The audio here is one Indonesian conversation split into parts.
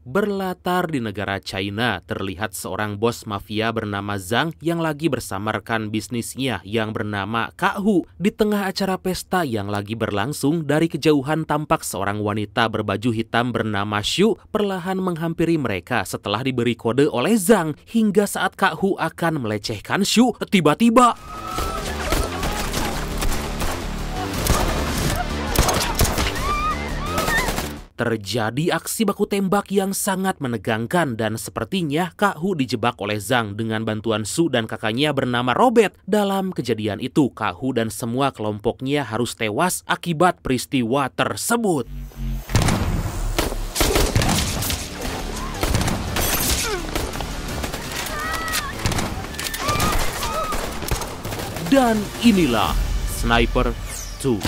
Berlatar di negara China, terlihat seorang bos mafia bernama Zhang yang lagi bersama rekan bisnisnya yang bernama Kak Hu. Di tengah acara pesta yang lagi berlangsung, dari kejauhan tampak seorang wanita berbaju hitam bernama Xu perlahan menghampiri mereka setelah diberi kode oleh Zhang. Hingga saat Kak Hu akan melecehkan Xu, tiba-tiba terjadi aksi baku tembak yang sangat menegangkan dan sepertinya Kak Hu dijebak oleh Zhang dengan bantuan Su dan kakaknya bernama Robert. Dalam kejadian itu, Kak Hu dan semua kelompoknya harus tewas akibat peristiwa tersebut. Dan inilah Sniper 2.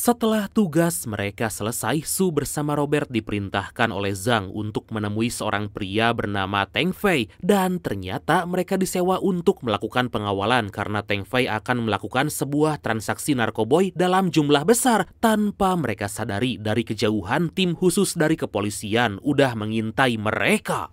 Setelah tugas mereka selesai, Su bersama Robert diperintahkan oleh Zhang untuk menemui seorang pria bernama Teng Fei. Dan ternyata mereka disewa untuk melakukan pengawalan karena Teng Fei akan melakukan sebuah transaksi narkoboy dalam jumlah besar. Tanpa mereka sadari, dari kejauhan tim khusus dari kepolisian udah mengintai mereka.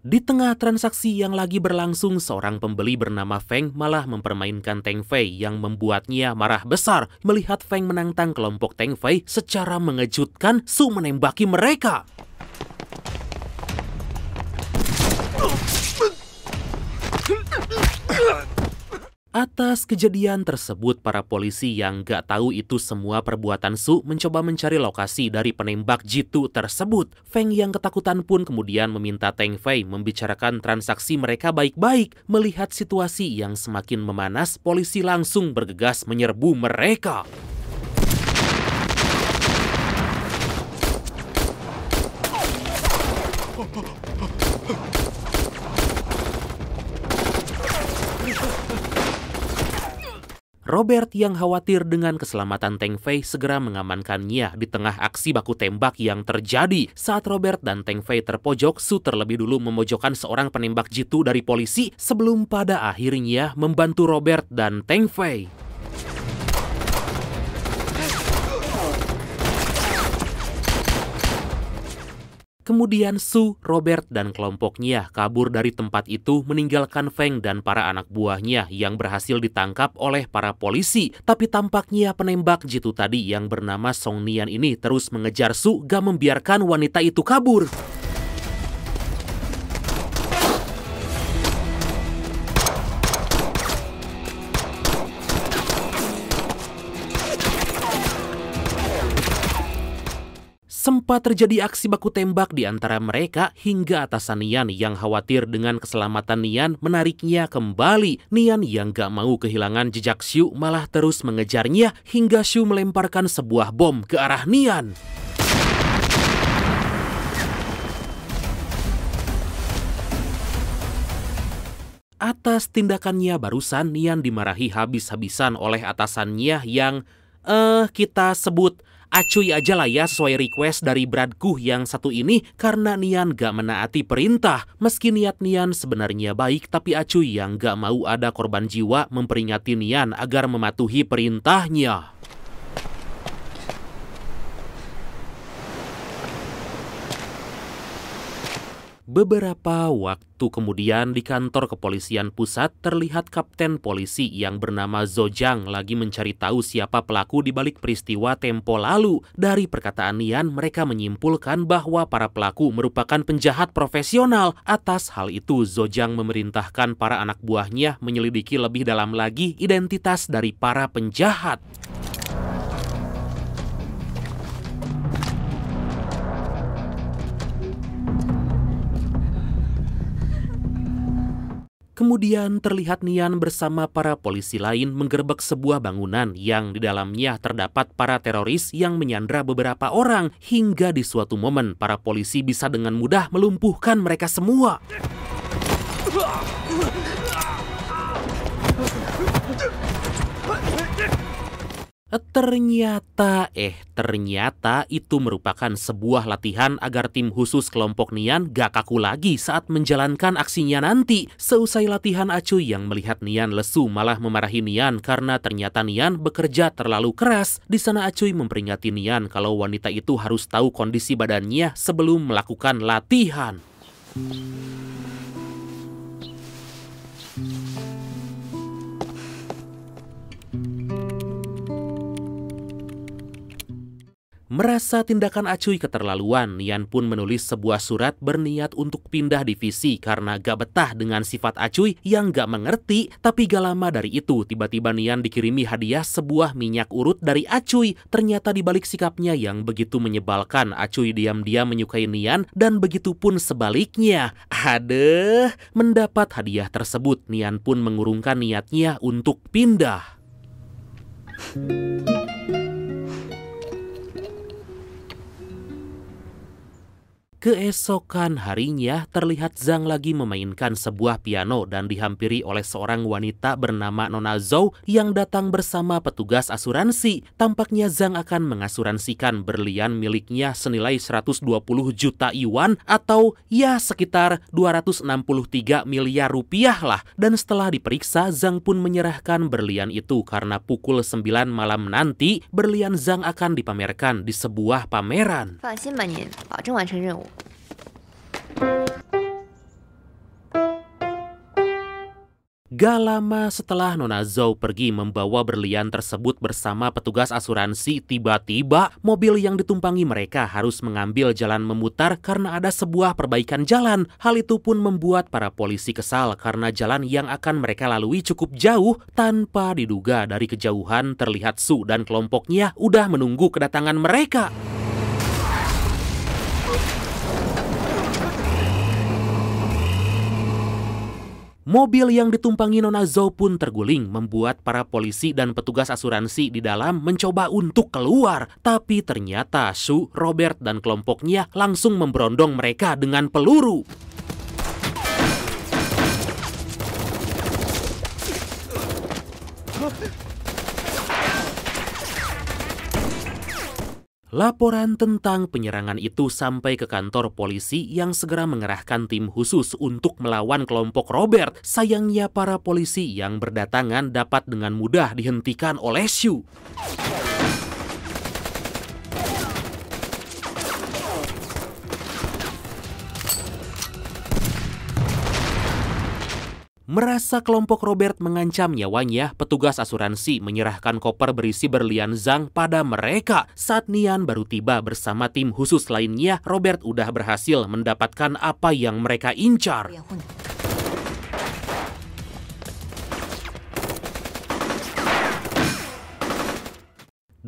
Di tengah transaksi yang lagi berlangsung, seorang pembeli bernama Feng malah mempermainkan Teng Fei yang membuatnya marah besar. Melihat Feng menantang kelompok Teng Fei secara mengejutkan, Su menembaki mereka. Atas kejadian tersebut, para polisi yang gak tahu itu semua perbuatan Su mencoba mencari lokasi dari penembak jitu tersebut. Feng yang ketakutan pun kemudian meminta Teng Fei membicarakan transaksi mereka baik-baik. Melihat situasi yang semakin memanas, polisi langsung bergegas menyerbu mereka. Robert yang khawatir dengan keselamatan Teng Fei segera mengamankannya di tengah aksi baku tembak yang terjadi. Saat Robert dan Teng Fei terpojok, Su terlebih dulu memojokkan seorang penembak jitu dari polisi sebelum pada akhirnya membantu Robert dan Teng Fei. Kemudian Su, Robert, dan kelompoknya kabur dari tempat itu meninggalkan Feng dan para anak buahnya yang berhasil ditangkap oleh para polisi. Tapi tampaknya penembak jitu tadi yang bernama Song Nian ini terus mengejar Su, gak membiarkan wanita itu kabur. Sempat terjadi aksi baku tembak di antara mereka hingga atasan Nian yang khawatir dengan keselamatan Nian menariknya kembali. Nian yang gak mau kehilangan jejak Xu malah terus mengejarnya hingga Xu melemparkan sebuah bom ke arah Nian. Atas tindakannya barusan, Nian dimarahi habis-habisan oleh atasannya yang kita sebut acuy aja lah ya sesuai request dari Bradku yang satu ini, karena Nian gak menaati perintah. Meski niat Nian sebenarnya baik, tapi acuy yang gak mau ada korban jiwa memperingati Nian agar mematuhi perintahnya. Beberapa waktu kemudian di kantor kepolisian pusat terlihat kapten polisi yang bernama Zojang lagi mencari tahu siapa pelaku di balik peristiwa tempo lalu. Dari perkataan Nian, mereka menyimpulkan bahwa para pelaku merupakan penjahat profesional. Atas hal itu, Zojang memerintahkan para anak buahnya menyelidiki lebih dalam lagi identitas dari para penjahat. Kemudian terlihat Nian bersama para polisi lain menggerebek sebuah bangunan yang di dalamnya terdapat para teroris yang menyandra beberapa orang. Hingga di suatu momen para polisi bisa dengan mudah melumpuhkan mereka semua. Ternyata itu merupakan sebuah latihan agar tim khusus kelompok Nian gak kaku lagi saat menjalankan aksinya nanti. Seusai latihan, Acuy yang melihat Nian lesu malah memarahi Nian karena ternyata Nian bekerja terlalu keras. Di sana Acuy memperingati Nian kalau wanita itu harus tahu kondisi badannya sebelum melakukan latihan. Merasa tindakan Acuy keterlaluan, Nian pun menulis sebuah surat berniat untuk pindah divisi karena gak betah dengan sifat Acuy yang gak mengerti. Tapi gak lama dari itu, tiba-tiba Nian dikirimi hadiah sebuah minyak urut dari Acuy. Ternyata dibalik sikapnya yang begitu menyebalkan, Acuy diam-diam menyukai Nian dan begitu pun sebaliknya. Mendapat hadiah tersebut, Nian pun mengurungkan niatnya untuk pindah. Keesokan harinya terlihat Zhang lagi memainkan sebuah piano dan dihampiri oleh seorang wanita bernama Nona Zhou yang datang bersama petugas asuransi. Tampaknya Zhang akan mengasuransikan berlian miliknya senilai 120 juta yuan atau ya sekitar 263 miliar rupiah lah. Dan setelah diperiksa, Zhang pun menyerahkan berlian itu karena pukul 9 malam nanti berlian Zhang akan dipamerkan di sebuah pameran. Gak lama setelah Nona Zhou pergi membawa berlian tersebut bersama petugas asuransi, tiba-tiba mobil yang ditumpangi mereka harus mengambil jalan memutar karena ada sebuah perbaikan jalan. Hal itu pun membuat para polisi kesal karena jalan yang akan mereka lalui cukup jauh. Tanpa diduga dari kejauhan terlihat Su dan kelompoknya udah menunggu kedatangan mereka. Mobil yang ditumpangi Nona Zhou pun terguling, membuat para polisi dan petugas asuransi di dalam mencoba untuk keluar. Tapi ternyata Su, Robert, dan kelompoknya langsung memberondong mereka dengan peluru. Laporan tentang penyerangan itu sampai ke kantor polisi yang segera mengerahkan tim khusus untuk melawan kelompok Robert. Sayangnya para polisi yang berdatangan dapat dengan mudah dihentikan oleh Shu. Merasa kelompok Robert mengancam nyawanya, petugas asuransi menyerahkan koper berisi berlian Zhang pada mereka. Saat Nian baru tiba bersama tim khusus lainnya, Robert udah berhasil mendapatkan apa yang mereka incar.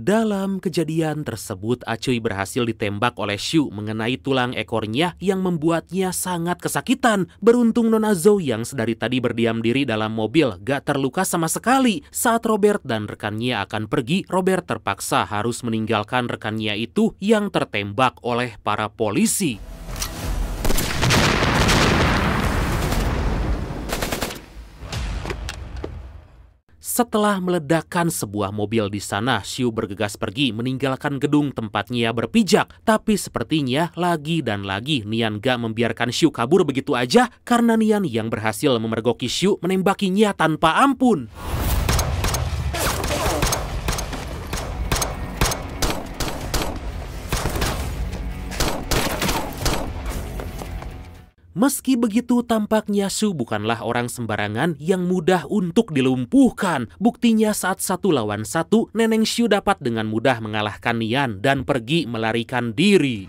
Dalam kejadian tersebut, Acuy berhasil ditembak oleh Shu mengenai tulang ekornya yang membuatnya sangat kesakitan. Beruntung Nona Zhou yang sedari tadi berdiam diri dalam mobil gak terluka sama sekali. Saat Robert dan rekannya akan pergi, Robert terpaksa harus meninggalkan rekannya itu yang tertembak oleh para polisi. Setelah meledakkan sebuah mobil di sana, Shu bergegas pergi meninggalkan gedung tempatnya berpijak. Tapi sepertinya lagi dan lagi Nian gak membiarkan Shu kabur begitu aja karena Nian yang berhasil memergoki Shu menembakinya tanpa ampun. Meski begitu, tampaknya Shu bukanlah orang sembarangan yang mudah untuk dilumpuhkan. Buktinya saat 1 lawan 1, Neneng Shu dapat dengan mudah mengalahkan Nian dan pergi melarikan diri.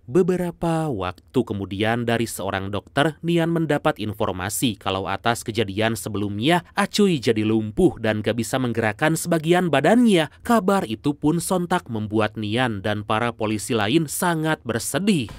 Beberapa waktu kemudian dari seorang dokter, Nian mendapat informasi kalau atas kejadian sebelumnya, Acuy jadi lumpuh dan gak bisa menggerakkan sebagian badannya. Kabar itu pun sontak membuat Nian dan para polisi lain sangat bersedih.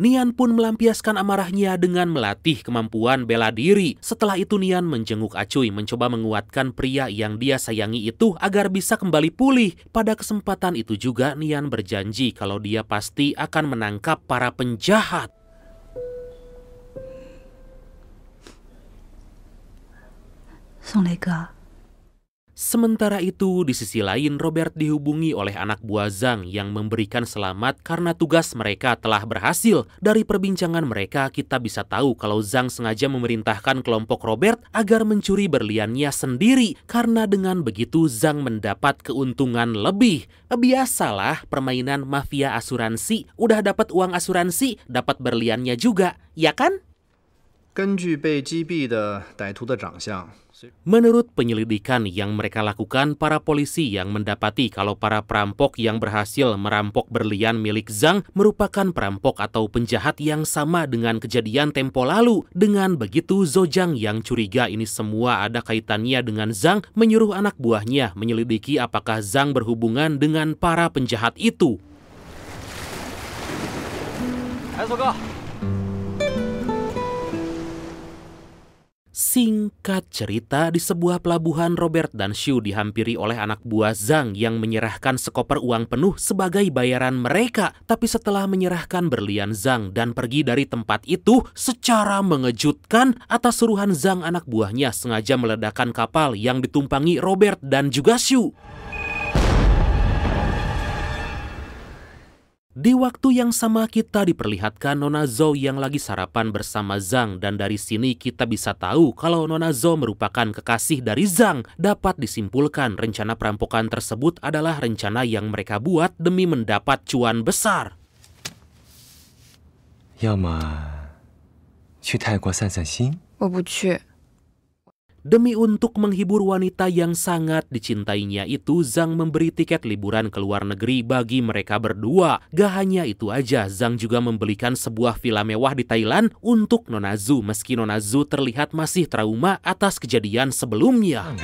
Nian pun melampiaskan amarahnya dengan melatih kemampuan bela diri. Setelah itu Nian menjenguk Acuy, mencoba menguatkan pria yang dia sayangi itu agar bisa kembali pulih. Pada kesempatan itu juga Nian berjanji kalau dia pasti akan menangkap para penjahat. Sementara itu, di sisi lain, Robert dihubungi oleh anak buah Zhang yang memberikan selamat karena tugas mereka telah berhasil. Dari perbincangan mereka, kita bisa tahu kalau Zhang sengaja memerintahkan kelompok Robert agar mencuri berliannya sendiri. Karena dengan begitu, Zhang mendapat keuntungan lebih. Biasalah permainan mafia asuransi. Udah dapat uang asuransi, dapat berliannya juga, ya kan? 根据被击毙的歹徒的长相， Menurut penyelidikan yang mereka lakukan, para polisi yang mendapati kalau para perampok yang berhasil merampok berlian milik Zhang merupakan perampok atau penjahat yang sama dengan kejadian tempo lalu. Dengan begitu, Zojang yang curiga ini semua ada kaitannya dengan Zhang menyuruh anak buahnya menyelidiki apakah Zhang berhubungan dengan para penjahat itu. Singkat cerita, di sebuah pelabuhan, Robert dan Shu dihampiri oleh anak buah Zhang yang menyerahkan sekoper uang penuh sebagai bayaran mereka. Tapi setelah menyerahkan berlian Zhang dan pergi dari tempat itu, secara mengejutkan, atas suruhan Zhang, anak buahnya sengaja meledakkan kapal yang ditumpangi Robert dan juga Shu. Di waktu yang sama kita diperlihatkan Nona Zhou yang lagi sarapan bersama Zhang, dan dari sini kita bisa tahu kalau Nona Zhou merupakan kekasih dari Zhang. Dapat disimpulkan rencana perampokan tersebut adalah rencana yang mereka buat demi mendapat cuan besar. 要么去泰国散散心？我不去。 Demi untuk menghibur wanita yang sangat dicintainya itu, Zhang memberi tiket liburan ke luar negeri bagi mereka berdua. Gak hanya itu aja, Zhang juga membelikan sebuah villa mewah di Thailand untuk Nona Zhu, meski Nona Zhu terlihat masih trauma atas kejadian sebelumnya.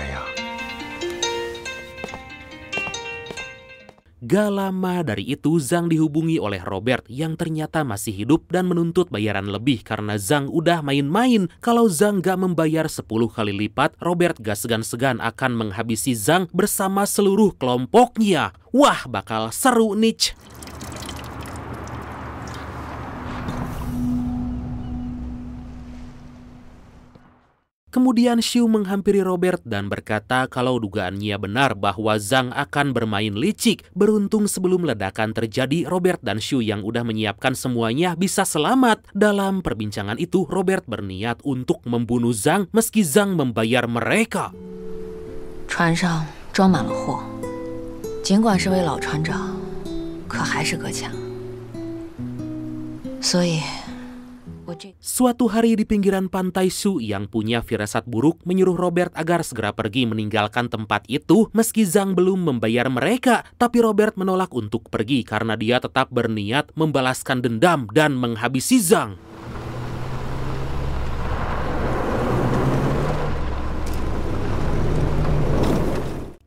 Gak lama dari itu, Zhang dihubungi oleh Robert yang ternyata masih hidup dan menuntut bayaran lebih karena Zhang udah main-main. Kalau Zhang gak membayar 10 kali lipat, Robert gak segan-segan akan menghabisi Zhang bersama seluruh kelompoknya. Wah, bakal seru nih. Kemudian Shu menghampiri Robert dan berkata kalau dugaannya benar bahwa Zhang akan bermain licik. Beruntung sebelum ledakan terjadi, Robert dan Shu yang udah menyiapkan semuanya bisa selamat. Dalam perbincangan itu, Robert berniat untuk membunuh Zhang meski Zhang membayar mereka. 船上装满了货，尽管是位老船长，可还是个强。所以。 Suatu hari di pinggiran pantai, Shu yang punya firasat buruk menyuruh Robert agar segera pergi meninggalkan tempat itu meski Zhang belum membayar mereka. Tapi Robert menolak untuk pergi karena dia tetap berniat membalaskan dendam dan menghabisi Zhang.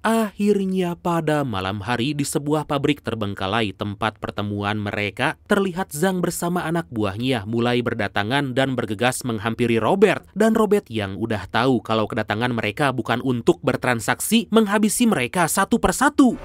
Akhirnya pada malam hari di sebuah pabrik terbengkalai tempat pertemuan mereka, terlihat Zhang bersama anak buahnya mulai berdatangan dan bergegas menghampiri Robert. Dan Robert yang udah tahu kalau kedatangan mereka bukan untuk bertransaksi, menghabisi mereka satu persatu.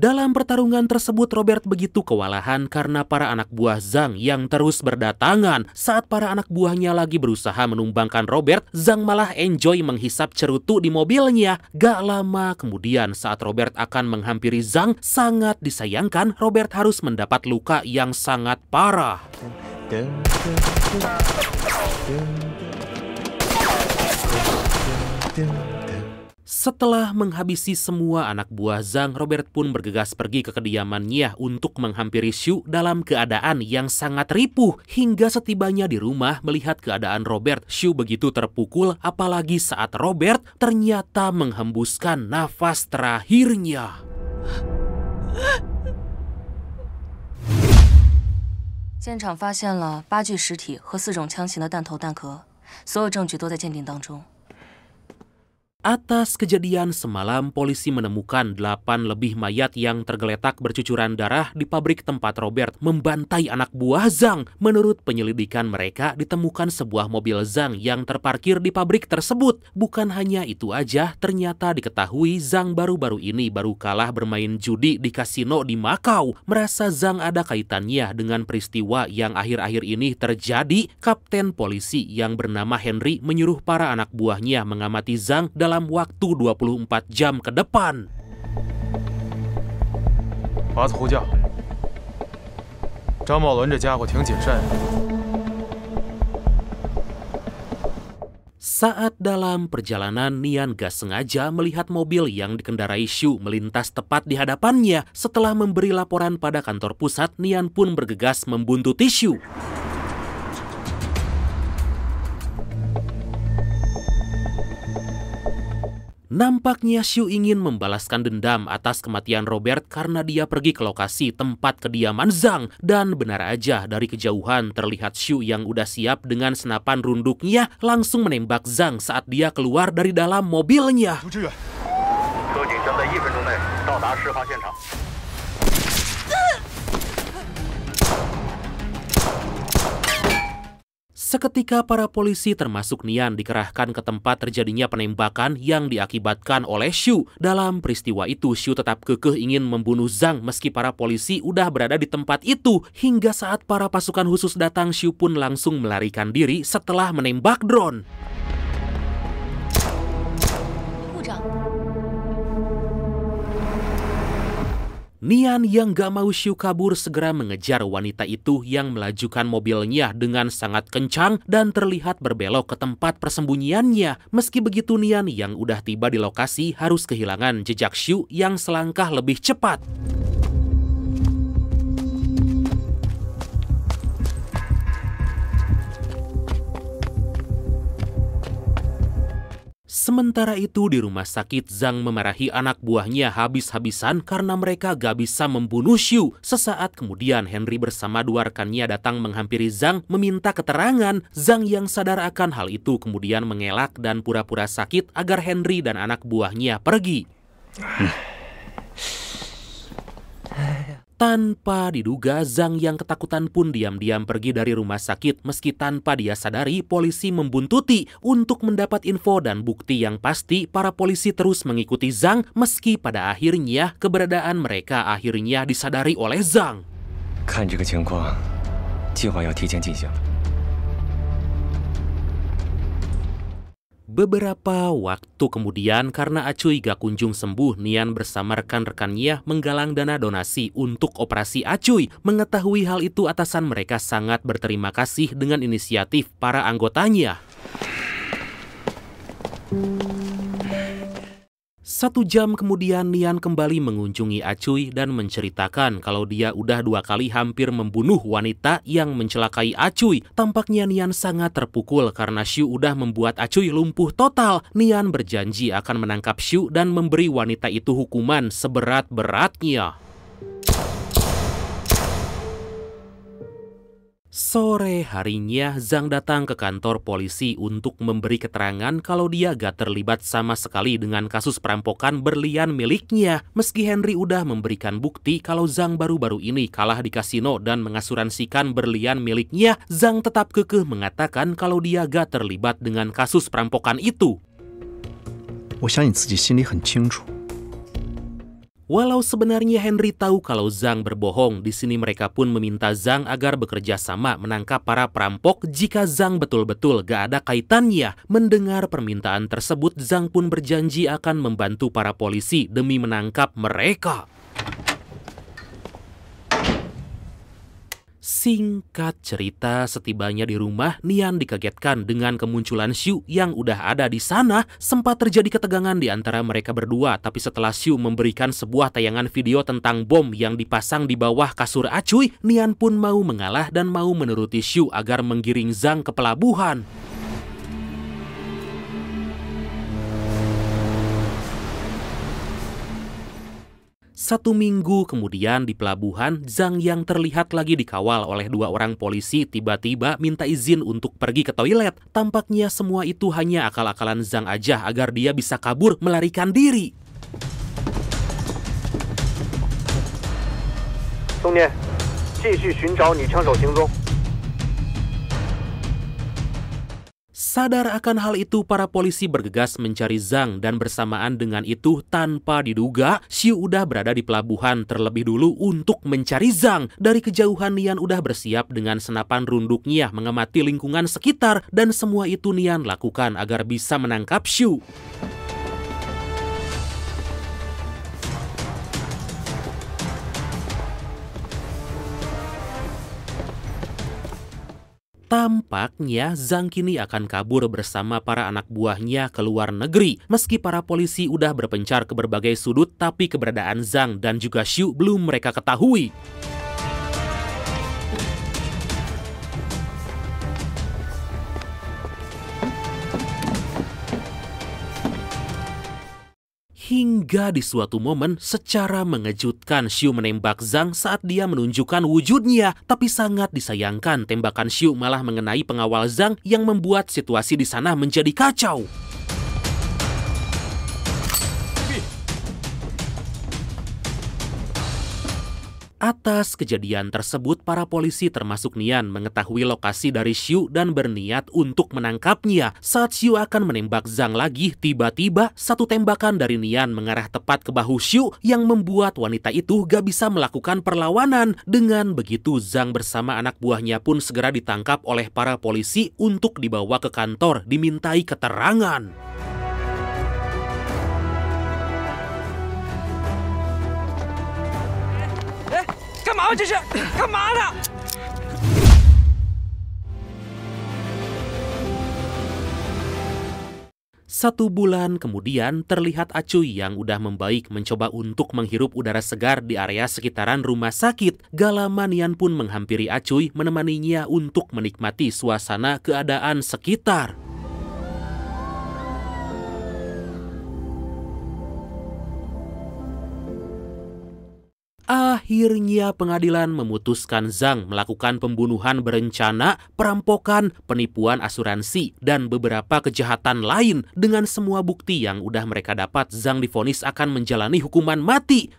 Dalam pertarungan tersebut, Robert begitu kewalahan karena para anak buah Zhang yang terus berdatangan. Saat para anak buahnya lagi berusaha menumbangkan Robert, Zhang malah enjoy menghisap cerutu di mobilnya. Gak lama kemudian saat Robert akan menghampiri Zhang, sangat disayangkan Robert harus mendapat luka yang sangat parah. Setelah menghabisi semua anak buah Zhang, Robert pun bergegas pergi ke kediamannya untuk menghampiri Xu dalam keadaan yang sangat ripuh. Hingga setibanya di rumah melihat keadaan Robert, Xu begitu terpukul, apalagi saat Robert ternyata menghembuskan nafas terakhirnya. 现场发现了8具尸体和4种枪型的弹头弹壳，所有证据都在鉴定当中。 Atas kejadian semalam, polisi menemukan 8 lebih mayat yang tergeletak bercucuran darah di pabrik tempat Robert membantai anak buah Zhang. Menurut penyelidikan mereka, ditemukan sebuah mobil Zhang yang terparkir di pabrik tersebut. Bukan hanya itu aja, ternyata diketahui Zhang baru-baru ini baru kalah bermain judi di kasino di Makau. Merasa Zhang ada kaitannya dengan peristiwa yang akhir-akhir ini terjadi, Kapten polisi yang bernama Henry menyuruh para anak buahnya mengamati Zhang dalam waktu 24 jam ke depan. 华子呼叫，张茂伦这家伙挺谨慎。 Saat dalam perjalanan, Nian gak sengaja melihat mobil yang dikendarai Xu melintas tepat di hadapannya. Setelah memberi laporan pada kantor pusat, Nian pun bergegas membuntuti Xu. Nampaknya Xu ingin membalaskan dendam atas kematian Robert karena dia pergi ke lokasi tempat kediaman Zhang. Dan benar aja, dari kejauhan terlihat Xu yang udah siap dengan senapan runduknya langsung menembak Zhang saat dia keluar dari dalam mobilnya. Seketika para polisi termasuk Nian dikerahkan ke tempat terjadinya penembakan yang diakibatkan oleh Xu. Dalam peristiwa itu, Xu tetap kekeh ingin membunuh Zhang meski para polisi udah berada di tempat itu. Hingga saat para pasukan khusus datang, Xu pun langsung melarikan diri setelah menembak drone. Nian yang gak mau Xu kabur segera mengejar wanita itu yang melajukan mobilnya dengan sangat kencang dan terlihat berbelok ke tempat persembunyiannya. Meski begitu, Nian yang udah tiba di lokasi harus kehilangan jejak Xu yang selangkah lebih cepat. Sementara itu di rumah sakit, Zhang memarahi anak buahnya habis-habisan karena mereka gak bisa membunuh Xu. Sesaat kemudian Henry bersama 2 rekannya datang menghampiri Zhang meminta keterangan. Zhang yang sadar akan hal itu kemudian mengelak dan pura-pura sakit agar Henry dan anak buahnya pergi. Tanpa diduga, Zhang yang ketakutan pun diam-diam pergi dari rumah sakit meski tanpa dia sadari polisi membuntuti. Untuk mendapat info dan bukti yang pasti, para polisi terus mengikuti Zhang meski pada akhirnya keberadaan mereka akhirnya disadari oleh Zhang. 看这个情况，计划要提前进行。 Beberapa waktu kemudian, karena Acuy gak kunjung sembuh, Nian bersama rekan-rekannya menggalang dana donasi untuk operasi Acuy. Mengetahui hal itu, atasan mereka sangat berterima kasih dengan inisiatif para anggotanya. 1 jam kemudian, Nian kembali mengunjungi Acuy dan menceritakan kalau dia udah 2 kali hampir membunuh wanita yang mencelakai Acuy. Tampaknya Nian sangat terpukul karena Xu udah membuat Acuy lumpuh total. Nian berjanji akan menangkap Xu dan memberi wanita itu hukuman seberat-beratnya. Sore harinya, Zhang datang ke kantor polisi untuk memberi keterangan kalau dia gak terlibat sama sekali dengan kasus perampokan berlian miliknya. Meski Henry udah memberikan bukti kalau Zhang baru-baru ini kalah di kasino dan mengasuransikan berlian miliknya, Zhang tetap kekeh mengatakan kalau dia gak terlibat dengan kasus perampokan itu. Walau sebenarnya Henry tahu kalau Zhang berbohong, di sini mereka pun meminta Zhang agar bekerja sama menangkap para perampok jika Zhang betul-betul gak ada kaitannya. Mendengar permintaan tersebut, Zhang pun berjanji akan membantu para polisi demi menangkap mereka. Singkat cerita, setibanya di rumah, Nian dikagetkan dengan kemunculan Xiu yang udah ada di sana. Sempat terjadi ketegangan di antara mereka berdua, tapi setelah Xiu memberikan sebuah tayangan video tentang bom yang dipasang di bawah kasur Acuy, Nian pun mau mengalah dan mau menuruti Xiu agar menggiring Zhang ke pelabuhan. 1 minggu kemudian di pelabuhan, Zhang yang terlihat lagi dikawal oleh 2 orang polisi tiba-tiba minta izin untuk pergi ke toilet. Tampaknya semua itu hanya akal-akalan Zhang aja agar dia bisa kabur melarikan diri. 兄弟，继续寻找你枪手行踪。 Sadar akan hal itu, para polisi bergegas mencari Zhang dan bersamaan dengan itu tanpa diduga, Xiu udah berada di pelabuhan terlebih dulu untuk mencari Zhang. Dari kejauhan Nian udah bersiap dengan senapan runduknya mengamati lingkungan sekitar dan semua itu Nian lakukan agar bisa menangkap Xiu. Tampaknya Zhang kini akan kabur bersama para anak buahnya ke luar negeri. Meski para polisi udah berpencar ke berbagai sudut, tapi keberadaan Zhang dan juga Xiu belum mereka ketahui. Hingga di suatu momen, secara mengejutkan Xiu menembak Zhang saat dia menunjukkan wujudnya. Tapi sangat disayangkan, tembakan Xiu malah mengenai pengawal Zhang yang membuat situasi di sana menjadi kacau. Atas kejadian tersebut, para polisi termasuk Nian mengetahui lokasi dari Xiu dan berniat untuk menangkapnya. Saat Xiu akan menembak Zhang lagi, tiba-tiba satu tembakan dari Nian mengarah tepat ke bahu Xiu yang membuat wanita itu gak bisa melakukan perlawanan. Dengan begitu, Zhang bersama anak buahnya pun segera ditangkap oleh para polisi untuk dibawa ke kantor dimintai keterangan. Satu bulan kemudian, terlihat Acuy yang udah membaik mencoba untuk menghirup udara segar di area sekitaran rumah sakit. Gak lama Nian pun menghampiri Acuy menemaninya untuk menikmati suasana keadaan sekitar. Akhirnya pengadilan memutuskan Zhang melakukan pembunuhan berencana, perampokan, penipuan asuransi, dan beberapa kejahatan lain. Dengan semua bukti yang udah mereka dapat, Zhang divonis akan menjalani hukuman mati.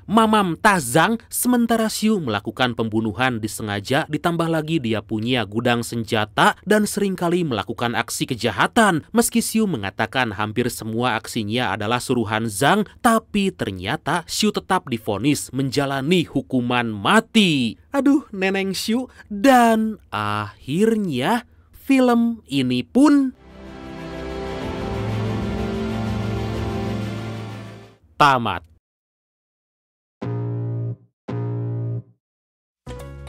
Mamam tah Zhang. Sementara Xiu melakukan pembunuhan disengaja, ditambah lagi dia punya gudang senjata dan seringkali melakukan aksi kejahatan. Meski Xiu mengatakan hampir semua aksinya adalah suruhan Zhang, tapi ternyata Xiu tetap divonis menjalani hukuman mati. Aduh, Neneng Xiu. Dan akhirnya film ini pun tamat.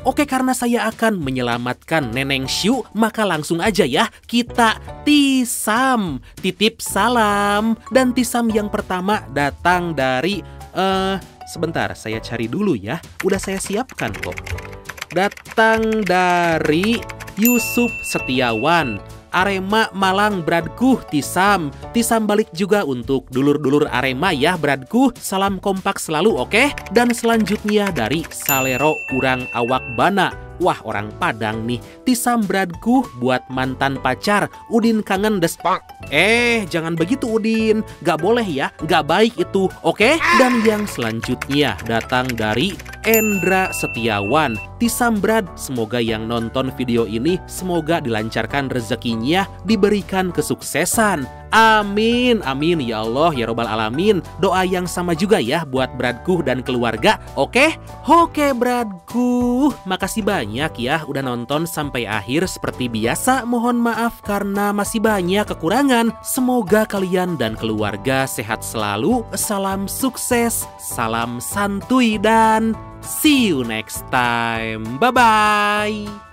Oke, karena saya akan menyelamatkan Neneng Xiu, maka langsung aja ya kita tisam. Titip salam. Dan tisam yang pertama datang dari sebentar, saya cari dulu ya. Udah saya siapkan kok. Datang dari Yusuf Setiawan. Arema Malang bradku tisam. Tisam balik juga untuk dulur-dulur Arema ya bradku. Salam kompak selalu, oke? Dan selanjutnya dari Salero Urang Awak Bana. Wah, orang Padang nih. Tisam bradku buat mantan pacar. Udin kangen despak. Jangan begitu Udin. Gak boleh ya, gak baik itu, oke? Dan yang selanjutnya datang dari Endra Setiawan. Tisambrad, semoga yang nonton video ini semoga dilancarkan rezekinya, diberikan kesuksesan. Amin, amin ya Allah ya robbal alamin. Doa yang sama juga ya buat Bradku dan keluarga. Oke Bradku, makasih banyak ya udah nonton sampai akhir. Seperti biasa mohon maaf karena masih banyak kekurangan. Semoga kalian dan keluarga sehat selalu. Salam sukses, salam santuy, dan see you next time. Bye-bye.